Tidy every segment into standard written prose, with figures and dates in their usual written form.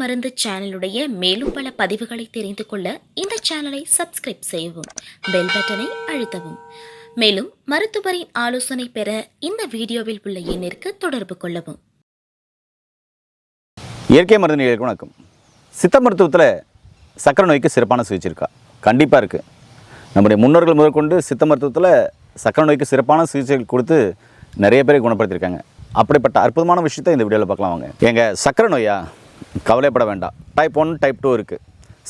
மருந்து சேனலுடைய மேலும் பல பதிவுகளை தெரிந்து கொள்ள இந்த சேனலை சப்ஸ்கிரைப் செய்யவும், பெல் பட்டனை அழுத்தவும். மேலும் மருத்துவரின் ஆலோசனை பெற இந்த வீடியோவில் உள்ள எண்ணிற்கு தொடர்பு கொள்ளவும். இயற்கை மருந்து நேயர்களுக்கு வணக்கம். சித்த மருத்துவத்தில் சக்கரை நோய்க்கு சிறப்பான சிகிச்சை இருக்கா? கண்டிப்பாக இருக்குது. நம்முடைய முன்னோர்கள் முதற்கொண்டு சித்த மருத்துவத்தில் சக்கரை நோய்க்கு சிறப்பான சிகிச்சைகள் கொடுத்து நிறைய பேரை குணப்படுத்தியிருக்காங்க. அப்படிப்பட்ட அற்புதமான விஷயத்தை இந்த வீடியோவில் பார்க்கலாம் வாங்க. எங்கள் சக்கரை நோயா? கவலைப்பட வேண்டாம். டைப் 1 டைப் 2 இருக்குது.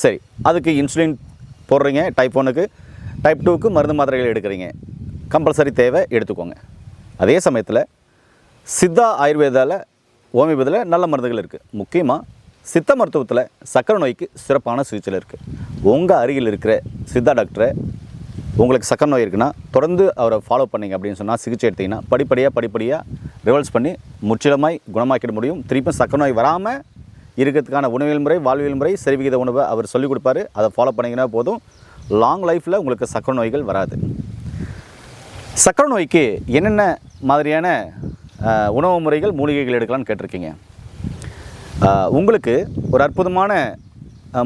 சரி, அதுக்கு இன்சுலின் போடுறீங்க. டைப் 1க்கு டைப் 2க்கு மருந்து மாத்திரைகள் எடுக்கிறீங்க. கம்பல்சரி தேவை, எடுத்துக்கோங்க. அதே சமயத்தில் சித்தா ஆயுர்வேதாவில் ஹோமியோபதியில் நல்ல மருந்துகள் இருக்குது. முக்கியமாக சித்த மருத்துவத்தில் சக்கரை நோய்க்கு சிறப்பான சிகிச்சைகள் இருக்குது. உங்கள் அருகில் இருக்கிற சித்தா டாக்டரை, உங்களுக்கு சக்கரை நோய் இருக்குன்னா தொடர்ந்து அவரை ஃபாலோ பண்ணிங்க அப்படின்னு சொன்னால், சிகிச்சை எடுத்திங்கன்னா படிப்படியாக ரிவர்ஸ் பண்ணி முற்றிலுமாய் குணமாக்கிட முடியும். திருப்பியும் சக்கரை நோய் வராமல் இருக்கிறதுக்கான உணவியல் முறை, வாழ்வியல் முறை, சரிவிகித உணவை அவர் சொல்லிக் கொடுப்பாரு. அதை ஃபாலோ பண்ணிங்கன்னா போதும், லாங் லைஃப்பில் உங்களுக்கு சக்கரை நோய்கள் வராது. சக்கரை நோய்க்கு என்னென்ன மாதிரியான உணவு முறைகள், மூலிகைகள் எடுக்கலாம்னு கேட்டிருக்கீங்க. உங்களுக்கு ஒரு அற்புதமான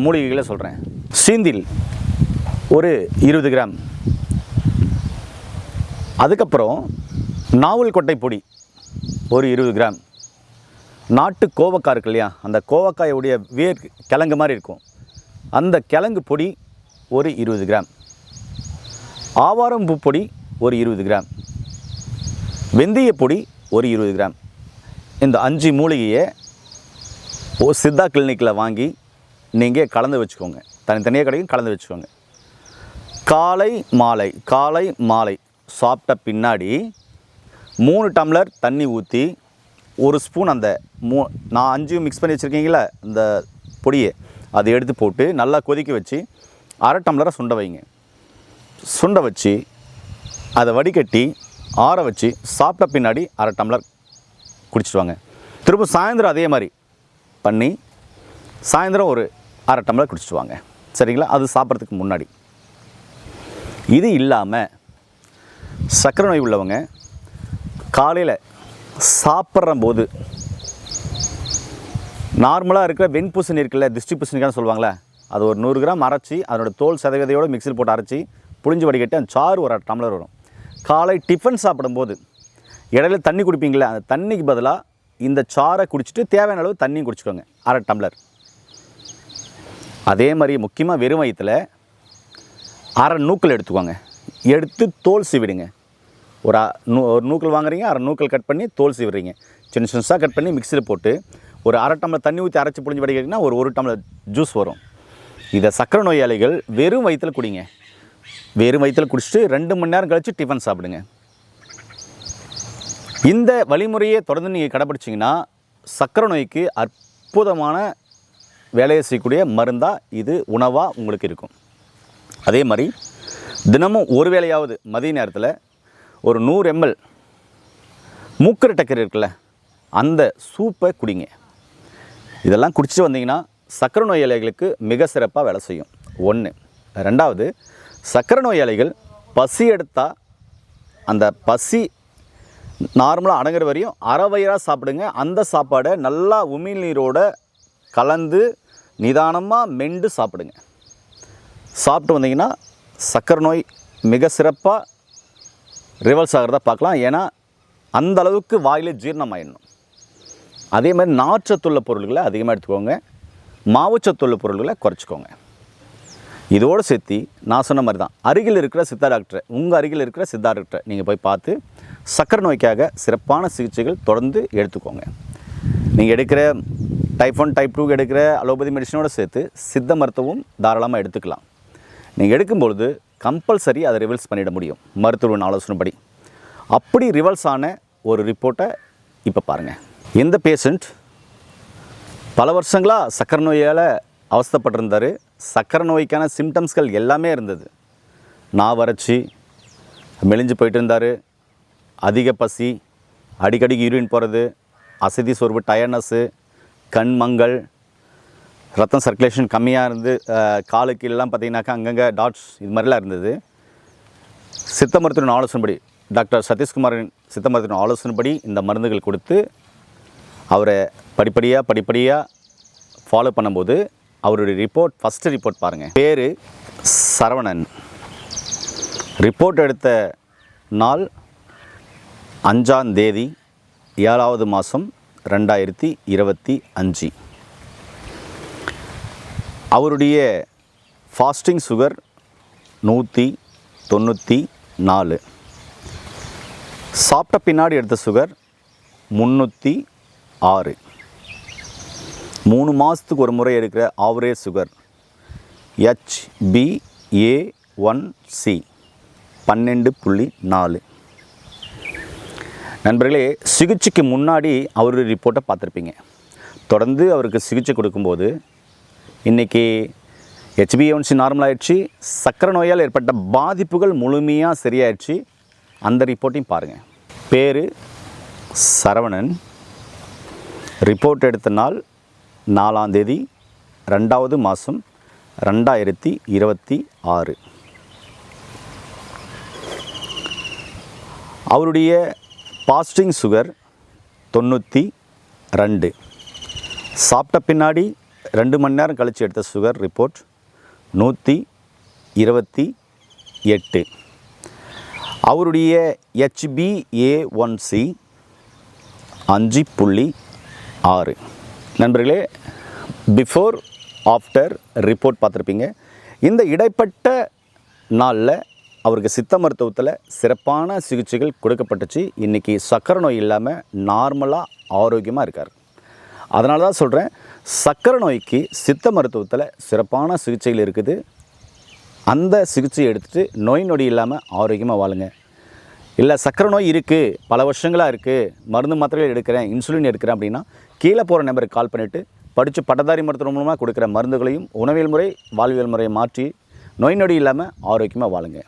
மூலிகைகளை சொல்கிறேன். சீந்தில் ஒரு 20 கிராம், அதுக்கப்புறம் நாவல் கொட்டை பொடி ஒரு 20 கிராம், நாட்டு கோவக்காய் இருக்கு இல்லையா, அந்த கோவக்காயுடைய வேர் கிழங்கு மாதிரி இருக்கும், அந்த கிழங்கு பொடி ஒரு 20 கிராம், ஆவாரம்பூ பொடி ஒரு 20 கிராம், வெந்தய பொடி ஒரு 20 கிராம். இந்த 5 மூலிகையை சித்தா கிளினிக்கில் வாங்கி நீங்கள் கலந்து வச்சுக்கோங்க. தனித்தனியாக கிடைக்கும், கலந்து வச்சுக்கோங்க. காலை மாலை சாப்பிட்ட பின்னாடி 3 டம்ளர் தண்ணி ஊற்றி, ஒரு ஸ்பூன் அந்த நான் 5 மிக்ஸ் பண்ணி வச்சுருக்கீங்களா இந்த பொடியை, அதை எடுத்து போட்டு நல்லா கொதிக்க வச்சு அரை டம்ளரை சுண்ட வைங்க. சுண்ட வச்சு அதை வடிகட்டி ஆற வச்சு சாப்பிட்ட பின்னாடி அரை டம்ளர் குடிச்சிட்டு வாங்க. திரும்ப சாயந்தரம் அதே மாதிரி பண்ணி சாயந்தரம் ஒரு அரை டம்ளர் குடிச்சிட்டு வாங்க. சரிங்களா? அது சாப்பிட்றதுக்கு முன்னாடி. இது இல்லாமல் சக்கரை நோய் உள்ளவங்க காலையில் சாப்பிட்ற போது நார்மலாக இருக்கிற வெண்பூசணி இருக்குல்ல, திருஷ்டி பூசணிக்கான்னு சொல்லுவாங்களே, அது ஒரு 100 கிராம் அரைச்சி அதனோட தோல் சதவீதையோடு மிக்சியில் போட்டு அரைச்சி புளிஞ்சு வடிகட்டி அந்த சாறு ஒரு அரை டம்ளர் வரும். காலை டிஃபன் சாப்பிடும்போது இடையில தண்ணி குடிப்பீங்களே, அந்த தண்ணிக்கு பதிலாக இந்த சாறை குடிச்சிட்டு தேவையான அளவு தண்ணியும் குடிச்சிக்கோங்க, அரை டம்ளர். அதே மாதிரி முக்கியமாக வெறும் வயிற்றில் அரை நூக்கல் எடுத்துக்கோங்க. எடுத்து தோல் சீவிடுங்க. ஒரு நூக்கல் வாங்குறீங்க, அரை நூக்கல் கட் பண்ணி தோல் சீவிடுறீங்க. சின்ன சின்னசாக கட் பண்ணி மிக்சியில் போட்டு ஒரு அரை டம்ளர் தண்ணி ஊற்றி அரைச்சி புளிஞ்சு வடிக்கிறீங்கன்னா ஒரு டம்ளர் ஜூஸ் வரும். இதை சக்கரை நோயாளிகள் வெறும் வயிற்றில் குடிங்க. வெறும் வயிற்றில் குடிச்சிட்டு 2 மணி நேரம் கழித்து டிஃபன் சாப்பிடுங்க. இந்த வழிமுறையை தொடர்ந்து நீங்கள் கடைப்பிடிச்சிங்கன்னா சக்கரை நோய்க்கு அற்புதமான வேலையை செய்யக்கூடிய மருந்தாக இது உணவாக உங்களுக்கு இருக்கும். அதே மாதிரி தினமும் ஒரு வேளையாவது மதிய நேரத்தில் ஒரு 100 ml மூக்கரை டக்கரை இருக்குல்ல, அந்த சூப்பை குடிங்க. இதெல்லாம் குடிச்சிட்டு வந்தீங்கன்னா சக்கரை நோயாளிகளுக்கு மிக சிறப்பாக வேலை செய்யும். 1. 2வது, சக்கரை நோயாளிகள் பசி எடுத்தால் அந்த பசி நார்மலாக அடங்குற வரையும் அரை வயிறாக சாப்பிடுங்க. அந்த சாப்பாடை நல்லா உமிழ்நீரோட கலந்து நிதானமாக மெண்டு சாப்பிடுங்க. சாப்பிட்டு வந்தீங்கன்னா சக்கரை நோய் மிக சிறப்பாக ரிவர்ஸ் ஆகிறத பார்க்கலாம். ஏன்னா அந்த அளவுக்கு வாயில் ஜீரணமாயிடணும். அதே மாதிரி நார்ச்சத்துள்ள பொருள்களை அதிகமாக எடுத்துக்கோங்க, மாவுச்சத்துள்ள பொருள்களை குறைச்சிக்கோங்க. இதோடு சேர்த்து நான் சொன்ன மாதிரி தான் அருகில் இருக்கிற சித்தா டாக்டரை, உங்கள் அருகில் இருக்கிற சித்தா டாக்டரை நீங்கள் போய் பார்த்து சக்கரை நோய்க்காக சிறப்பான சிகிச்சைகள் தொடர்ந்து எடுத்துக்கோங்க. நீங்கள் எடுக்கிற டைப் 1 டைப் 2 எடுக்கிற அலோபதி மெடிசனோடு சேர்த்து சித்த மருத்துவம் தாராளமாக எடுத்துக்கலாம். நீங்கள் எடுக்கும்பொழுது கம்பல்சரி அதை ரிவல்ஸ் பண்ணிட முடியும் மருத்துவரின் ஆலோசனைப்படி. அப்படி ரிவல்ஸ் ஆன ஒரு ரிப்போர்ட்டை இப்போ பாருங்கள். இந்த பேஷண்ட் பல வருஷங்களாக சக்கரை நோயால் அவஸ்தைப்பட்டிருந்தார். சக்கரை நோய்க்கான சிம்டம்ஸ்கள் எல்லாமே இருந்தது. வறட்சி, மெலிஞ்சு போயிட்டு இருந்தார், அதிக பசி, அடிக்கடிக்கு யூரின் போகிறது, அசதி சோர்வு, டயர்னஸ்ஸு, கண் மங்கள், ரத்தம் சர்க்குலேஷன் கம்மியாக இருந்து காலுக்கு எல்லாம் பார்த்திங்கனாக்கா அங்கங்கே டாட்ஸ் இது மாதிரிலாம் இருந்தது. சித்த மருத்துவரின் ஆலோசனைப்படி, டாக்டர் சதீஷ்குமாரின் சித்த மருத்துவரின் ஆலோசனைப்படி இந்த மருந்துகள் கொடுத்து அவரை படிப்படியாக ஃபாலோ பண்ணும்போது அவருடைய ரிப்போர்ட், ஃபஸ்ட்டு ரிப்போர்ட் பாருங்கள். பேர் சரவணன். ரிப்போர்ட் எடுத்த நாள் 5ஆம் தேதி 7வது மாதம் 2025. அவருடைய ஃபாஸ்டிங் சுகர் 194. சாப்பிட்ட பின்னாடி எடுத்த சுகர் 306. 3 மாதத்துக்கு ஒரு முறை எடுக்கிற ஆவரேஜ் சுகர் HbA1c 12.4. நண்பர்களே, சிகிச்சைக்கு முன்னாடி அவருடைய ரிப்போர்ட்டை பார்த்துருப்பீங்க. தொடர்ந்து அவருக்கு சிகிச்சை கொடுக்கும்போது இன்றைக்கி HbA1c நார்மல் ஆகிடுச்சு. சர்க்கரை நோயால் ஏற்பட்ட பாதிப்புகள் முழுமையாக சரியாயிடுச்சு. அந்த ரிப்போர்ட்டையும் பாருங்கள். பேர் சரவணன். ரிப்போர்ட் எடுத்த நாள் 4ஆம் தேதி 2வது மாதம் 2026. அவருடைய ஃபாஸ்டிங் சுகர் 92. சாப்பிட்ட பின்னாடி 2 மணி நேரம் கழித்து எடுத்த சுகர் ரிப்போர்ட் 128. அவருடைய HbA1c 5.6. நண்பர்களே, பிஃபோர் ஆஃப்டர் ரிப்போர்ட் பார்த்துருப்பீங்க. இந்த இடைப்பட்ட நாளில் அவருக்கு சித்த மருத்துவத்தில் சிறப்பான சிகிச்சைகள் கொடுக்கப்பட்டுச்சு. இன்றைக்கி சர்க்கரை நோய் இல்லாமல் நார்மலாக ஆரோக்கியமாக இருக்கார். அதனால தான் சொல்கிறேன், சர்க்கரை நோய்க்கு சித்த மருத்துவத்தில் சிறப்பான சிகிச்சைகள் இருக்குது. அந்த சிகிச்சையை எடுத்துகிட்டு நோய் நொடி இல்லாமல் ஆரோக்கியமாக வாழுங்க. இல்லை சர்க்கரை நோய் இருக்குது, பல வருஷங்களாக இருக்குது, மருந்து மாத்திரைகள் எடுக்கிறேன், இன்சுலின் எடுக்கிறேன் அப்படின்னா கீழே போகிற நம்பருக்கு கால் பண்ணிவிட்டு படித்து பட்டதாரி மருத்துவம் மூலமாக கொடுக்குற மருந்துகளையும் உணவியல் முறை, வாழ்வியல் முறையை மாற்றி நோய் நொடி இல்லாமல் ஆரோக்கியமாக வாழுங்க.